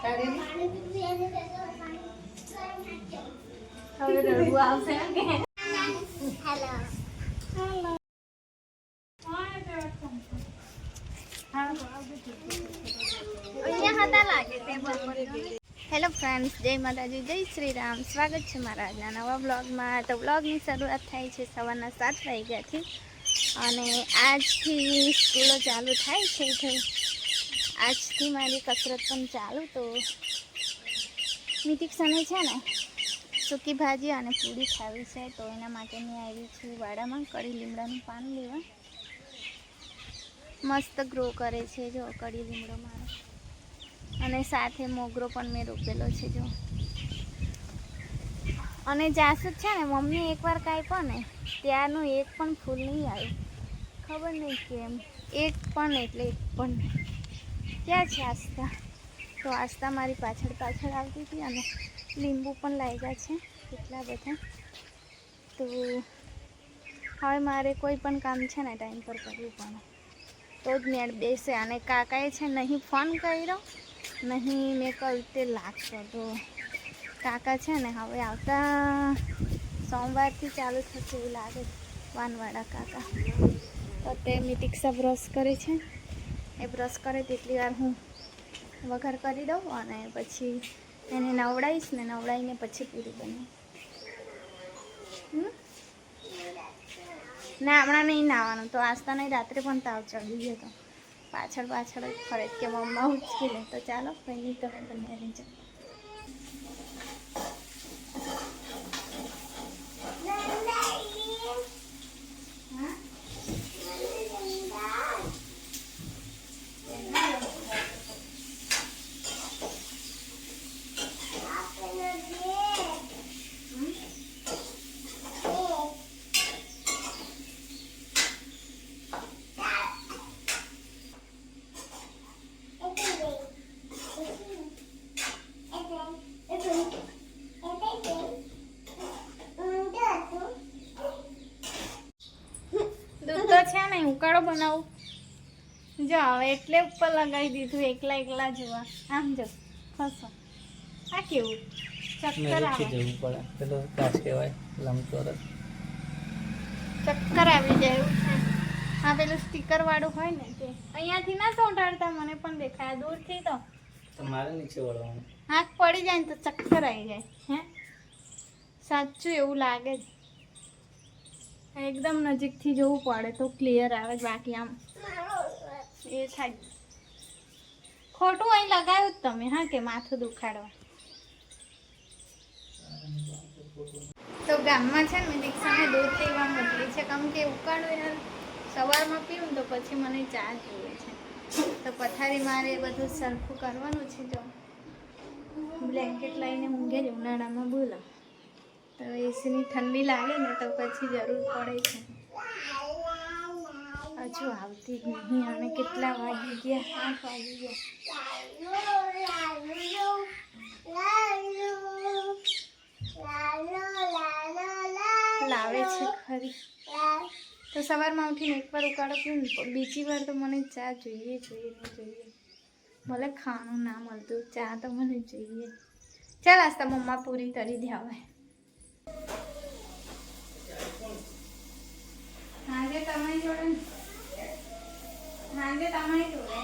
હવે રડવું આવશે કે હેલો ફ્રેન્ડ્સ, જય માતાજી, જય શ્રી રામ. સ્વાગત છે મારા આજના નવા વ્લોગમાં. તો વ્લોગની શરૂઆત થાય છે સવારના 7 વાગ્યાથી અને આજથી સ્કૂલો ચાલુ થાય છે. તો આજથી મારી કસરત પણ ચાલુ. તો મિતિક્ષાને છે ને સૂકી ભાજી અને પૂરી ખાવી છે, તો એના માટે મેં આવી છું વાડામાં કડી લીમડાનું પાન લેવા. મસ્ત ગ્રો કરે છે જો કડી લીમડો મારો, અને સાથે મોગરો પણ મેં રોપેલો છે જો. અને જાસૂદ છે ને મમ્મી એકવાર કાપ્યો ને ત્યારનું એક પણ ફૂલ નહીં આવ્યું, ખબર નહીં કેમ. એક પણ એટલે એક પણ નહીં. ક્યાં છે આસ્થા? તો આસ્થા મારી પાછળ પાછળ આવતી હતી. અને લીંબુ પણ લાગ્યા છે કેટલા બધા. તો હવે મારે કોઈ પણ કામ છે ને ટાઈમ પર કરવું પડે તો જ મેળ બેસે. અને કાકાએ છે નહીં ફોન કર્યો નહીં મેં કહ્યું તે લાગતો. તો કાકા છે ને હવે આવતા સોમવારથી ચાલુ થશે એવું લાગે. વાનવાળા કાકા. તો તે મિતિક્ષા બ્રશ કરે છે, એ બ્રશ કરે તેટલી વાર હું વઘાર કરી દઉં અને પછી એને નવડાવીશ ને નવડાવીને પછી પૂરી બનાવીશ. ના હમણાં નહીં નાવાનું. તો આસ્તા નહીં, રાત્રે પણ તાવ ચડી ગયો તો પાછળ પાછળ જ ફરે કે મમ્મા ઉચકી લે. તો ચાલો કંઈ નહીં, તમે બનાવી લેજો. દૂધ તો છે ને ઉકાળો બનાવું જો. હવે એટલે ઉપર લગાવી દીધું એકલા એકલા જોવા. આમ જો ખસો. આ કેવું ચક્કર આવે, ચક્કર આવી જાય એવું છે. હા પેલું સ્ટીકર વાળું હોય ને તે અહીંયાથી ના ચોંટાડતા, મને પણ દેખાય દૂરથી. તો તમારે નીચે વળવાનું, આંખ પડી જાય ને તો ચક્કર આવી જાય. હે સાચું એવું લાગે જ. એકદમ નજીકથી જોવું પડે તો ક્લિયર આવે. બાકી આમ એ થાય ખોટું. અહીં લગાવ્યું જ તમે હા કે માથું દુખાડવા. તો ગામમાં છે ને મેં દીક્ષાને દૂધ પીવા મોકલી છે, કેમ કે ઉકાળો યાર સવારમાં પીવું તો પછી મને ચા જોઈએ છે. તો પથારી મારે બધું સરખું કરવાનું છે જો. બ્લેન્કેટ લઈને ઊંઘે જ ઉનાળામાં બોલો. તો એસીની ઠંડી લાગે ને તો પછી જરૂર પડે છે. હજુ આવતી જ નહીં. અને કેટલા વાગી ગયા? 8 વાગી ગયા. લાવે છે ખરી. તો સવારમાં ઉઠીને એકવાર ઉકાળો પીવું ને બીજી વાર તો મને ચા જોઈએ જોઈએ ને જોઈએ. ભલે ખાવાનું ના મળતું, ચા તો મને જોઈએ. ચાલ આસ્તા મમ્મા પૂરી કરી દે હવે. હાજે તમારી જોડે, હાજે તમારી જોડે.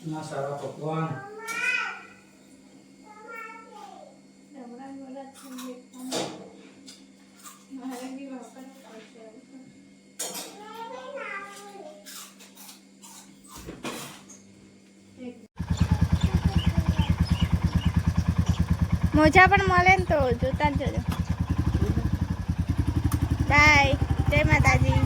ના સારા પકવાન મોજા પણ મળે ને તો જોતા જ જજો. બાય, જય માતાજી.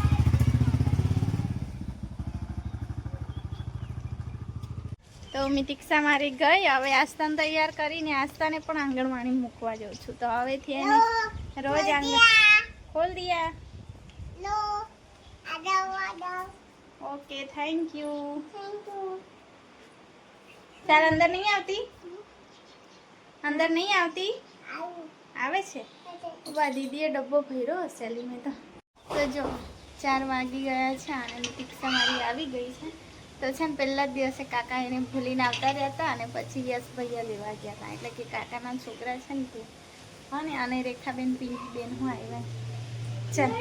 તો મિતિક્ષા મારી ગઈ. હવે આસ્તાને તૈયાર કરીને આસ્તાને પણ આંગણવાડી મૂકવા જાઉં છું. તો હવેથી એને રોજ આંગણ ખોલ દિયા. Okay, thank you. ચાલ, અંદર નહીં આવતી? અંદર નહીં આવતી? આવે છે. વાહ, દીદીએ ડબ્બો ભર્યો હશે મેં તો. તો જો 4 વાગી ગયા છે અને મિતિક્ષા મારી આવી ગઈ છે. તો છે ને પહેલા જ દિવસે કાકા એને ભૂલીને આવતા રહ્યા હતા અને પછી યશ ભૈયા લેવા ગયા હતા. એટલે કે કાકાના છોકરા છે ને તે અને આને રેખાબેન પિંકીબેન હું આવ્યા. ચાલ,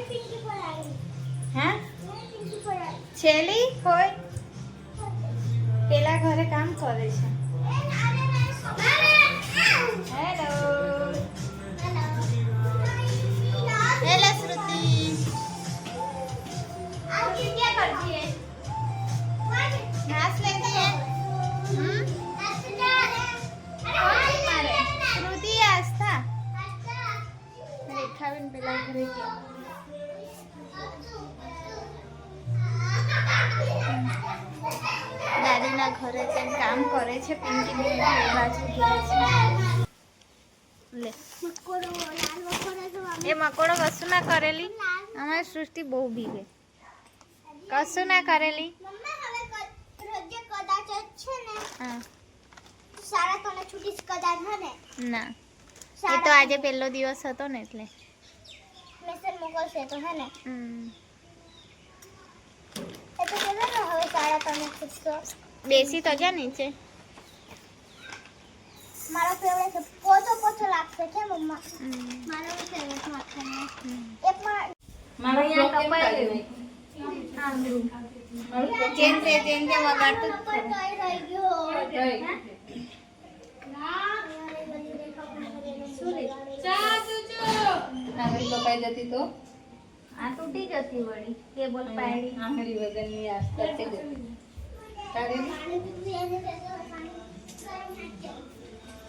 હા છેલી હોય પેલા ઘરે કામ કરે છે. હેલો હેલો શ્રુતિ, क्या करती है? घास लेती है? श्रुति आस्था रेखाबेन पेला घरे गया. દાદીના ઘરે તેમ કામ કરે છે. પિંકી બેન એ બાજુ ગયા છે. લે એ મકોડો કશું ના કરેલી. અમારી સૃષ્ટિ બહુ ભીગે. કશું ના કરેલી. ના, એ તો આજે પહેલો દિવસ હતો ને એટલે બેસી તો જા નીચે. મારો ફેવરેટ છે. પોચો પોચો લાગશે કે મમ્મા? મારો ફેવરેટ લાગશે. એક મારો અહીંયા કપાઈ ગયું. જેન જે વગાડતું જ પર કઈ રહી ગયો. આંગળી કપાઈ જતી તો આ તૂટી જતી વળી કેબલ પાડી. આંગળી વગરની આસ્તા છે તારે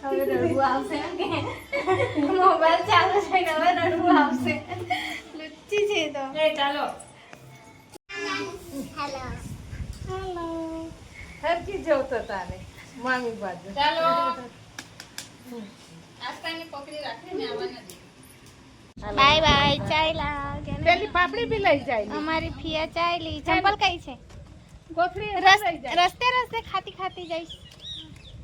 હવે રડવું આવશે કે મોબાઈલ ચાલુ છે ને હવે રડવું આવશે. લુચ્ચી છે તો. ચાલો હેલો હેલો. હરકી જવતો તારે મામી બાજુ ચાલો આસ્તાને પકડી રાખીને આવવાના દે. Bye bye. ચાલ્યા કેને? પેલી પાપડી બી લઈ જાય અમારી ફિયા ચાલી. ચંપલ કઈ છે? ગોખરી રસ્તે રસ્તે ખાતી ખાતી જઈશ.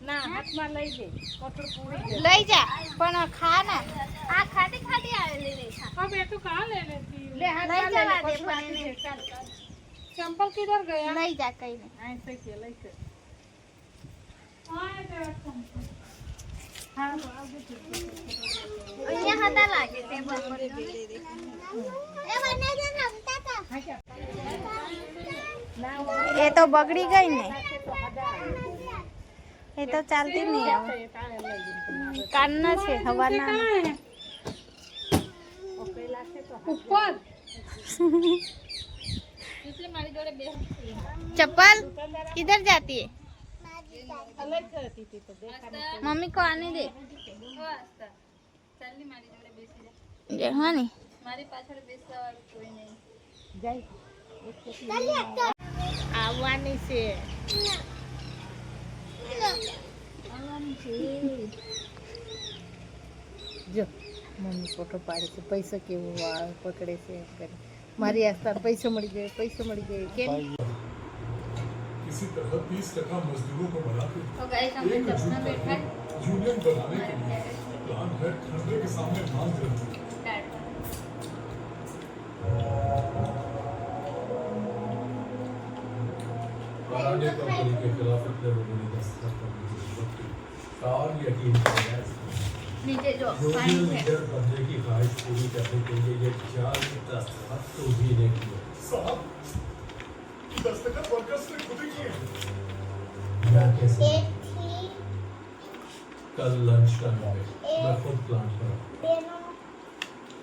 ના હાથમાં લઈ જઈ કોઠું પૂરી લઈ જા પણ ખા ના. આ ખાતી ખાતી આવેલી રેખા. अब ये तो कहाँ ले लेती ले हाथ લઈ ले જવા દે कोठुं પણ पूरी એને. चल चंपल किधर गया લઈ જા કઈ નહીં. ऐसे के लेके અહીંયા હતા લાગે ટેબલ પર. એ મને જે રમતા હતા. એ તો બગડી ગઈ ને. એ તો ચાલતી નહીં હવે. કાનના છે હવાના. ऊपर चप्पल किधर जाती है? अलग करती थी तो देखा नहीं मम्मी को आने दे. जय हाँ नहीं जाई ચાલી તો આવવાની છે જો મમ્મી ફોટો પાડે છે પૈસા કેવું પકડે છે એમ કરી મારી આસ્થા પૈસો મળી ગયો કેમ किसी तरह 30% मजदूरों को बनाकर तो गाइस हम एक सपना जुट बैठा यूनियन बनाने के लिए प्लान है खंडे के सामने मांग रही है कराने कंपनी के खिलाफ इतने लोगों ने दस्तखत करने की जरूरत थी और यकीन किया नीचे जो यूनियन पानी है लीडर बनने की ख्वाहिश पूरी करने के लिए ये जाली दस्तखत तो भी ने किए साहब दस्तखत वर्कर्स ने खुद ही किए मैं कैसे 1 થી कल लंच टाइम में मैं खुद प्लान करा 2 નો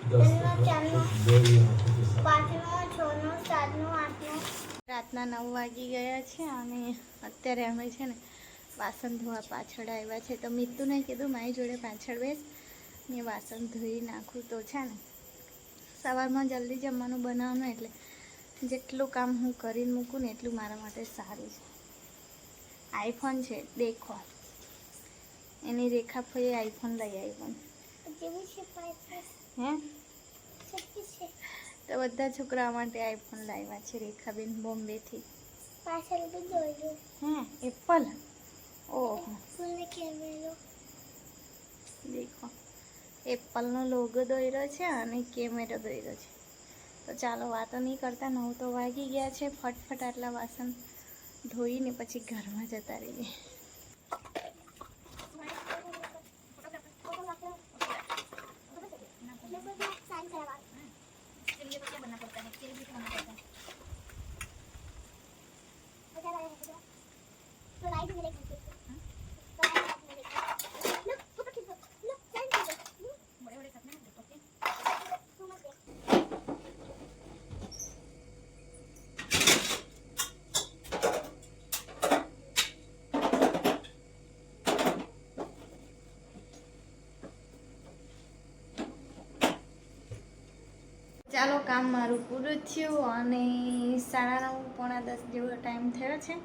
10 3 નો 4 નો दो ही आंखों के साथ 5 નો 6 નો 7 નો 8 નો રાતના 9 વાગી ગયા છે અને અત્યારે અમે છે ને વાસણ ધોવા પાછળ આવ્યા છે. તો મિતુને કીધું મારી જોડે પાછળ બેસ, મેં વાસણ ધોઈ નાખું. તો છે ને સવારમાં જલ્દી જમવાનું બનાવવાનું એટલે જેટલું કામ હું કરીને મૂકું ને એટલું મારા માટે સારું છે. આઈફોન છે દેખો, એની રેખા ફઈએ આઈફોન લઈ આવી પણ જેવી છે પાછળ હે સચ્ચી છે તો બધા છોકરાઓ માટે આઈફોન લાવ્યા છે રેખાબેન બોમ્બેથી. પાછળ બી જોયું હે એપલ, ઓહો ફૂલને કેમેરો દેખો એપલનો લોગો દોર્યો છે અને કેમેરો દોર્યો છે. તો ચાલો વાતો નહીં કરતા, 9 તો વાગી ગયા છે. ફટફટ આટલા વાસણ ધોઈને પછી ઘરમાં જતા રહીએ. ચાલો કામ મારું પૂરું થયું અને 9:30 પોણા 10 જેવો ટાઈમ થયો છે.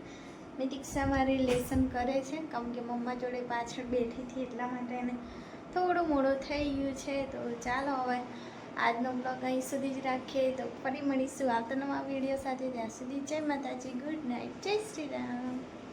નિતિક્ષા મારી લેસન કરે છે, કેમ કે મમ્મા જોડે પાછળ બેઠી હતી એટલા માટે એને થોડું મોડું થઈ ગયું છે. તો ચાલો હવે આજનો બ્લોગ અહીં સુધી જ રાખીએ. તો ફરી મળીશું આવતા નવા વિડીયો સાથે. ત્યાં સુધી જય માતાજી, ગુડ નાઇટ, જય શ્રી રામ.